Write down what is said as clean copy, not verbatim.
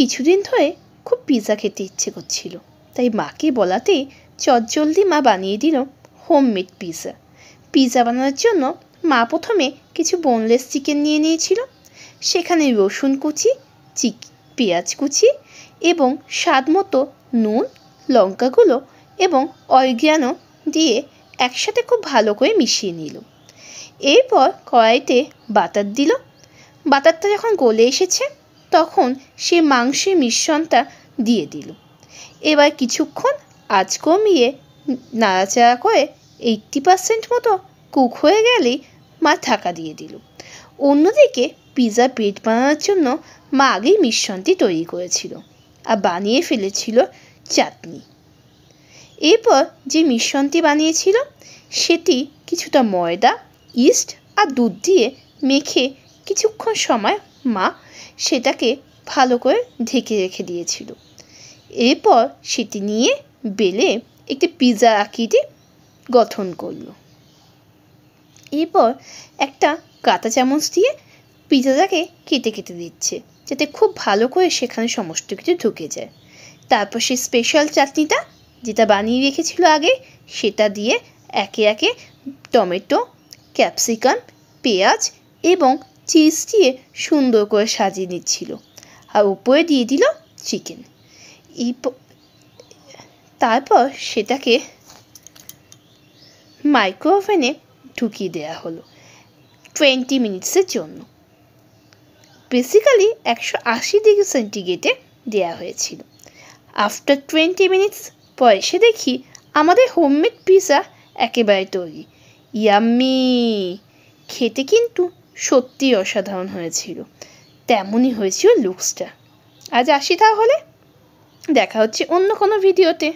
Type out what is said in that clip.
কিছুদিন ধরে খুব পিৎজা খেতে ইচ্ছে করছিল, তাই মাকে বলাতেই চটজলদি মা বানিয়ে দিল হোমমেড পিৎজা। পিৎজা বানানোর জন্য মা প্রথমে কিছু বোনলেস চিকেন নিয়ে নিয়েছিল। সেখানে রসুন কুচি, পেঁয়াজ কুচি এবং স্বাদ মতো নুন, লঙ্কাগুলো এবং অরিগ্যানো দিয়ে একসাথে খুব ভালো করে মিশিয়ে নিল। এরপর কড়াইতে বাটার দিল। বাটারটা যখন গলে এসেছে তখন সে মাংসের মিশ্রণটা দিয়ে দিল। এবার কিছুক্ষণ আঁচ কমিয়ে নাড়াচাড়া করে 80% মতো কুক হয়ে গেলেই মা ঢাকা দিয়ে দিল। অন্যদিকে পিৎজা ব্রেড বানানোর জন্য মা আগেই মিশ্রণটি তৈরি করেছিল আর বানিয়ে ফেলেছিল চাটনি। এরপর যে মিশ্রণটি বানিয়েছিল সেটি কিছুটা ময়দা, ইস্ট আর দুধ দিয়ে মেখে কিছুক্ষণ সময় মা সেটাকে ভালো করে ঢেকে রেখে দিয়েছিল। এরপর সেটি নিয়ে বেলে একটি পিৎজা আকৃতি গঠন করলো। এরপর একটা কাঁটা চামচ দিয়ে পিৎজাটাকে কেটে কেটে দিচ্ছে, যাতে খুব ভালো করে সেখানে সমস্ত কিছু ঢুকে যায়। তারপর সেই স্পেশাল চাটনিটা যেটা বানিয়ে রেখেছিল আগে সেটা দিয়ে একে একে টমেটো, ক্যাপসিকাম, পেঁয়াজ এবং চিজ দিয়ে সুন্দর করে সাজিয়ে নিচ্ছিল, আর উপরে দিয়ে দিল চিকেন। তারপর সেটাকে মাইক্রো ওভেনে ঢুকিয়ে দেওয়া হলো 20 মিনিটসের জন্য। বেসিক্যালি 180 ডিগ্রি সেন্টিগ্রেডে দেওয়া হয়েছিল। আফটার 20 মিনিটস পর এসে দেখি আমাদের হোমমেড পিৎজা একেবারে তৈরি। ইয়াম্মি! খেতে কিন্তু সত্যিই অসাধারণ হয়েছিল। তেমনই হয়েছিল লুকসটা। আজ আসি তাহলে, দেখা হচ্ছে অন্য কোনো ভিডিওতে।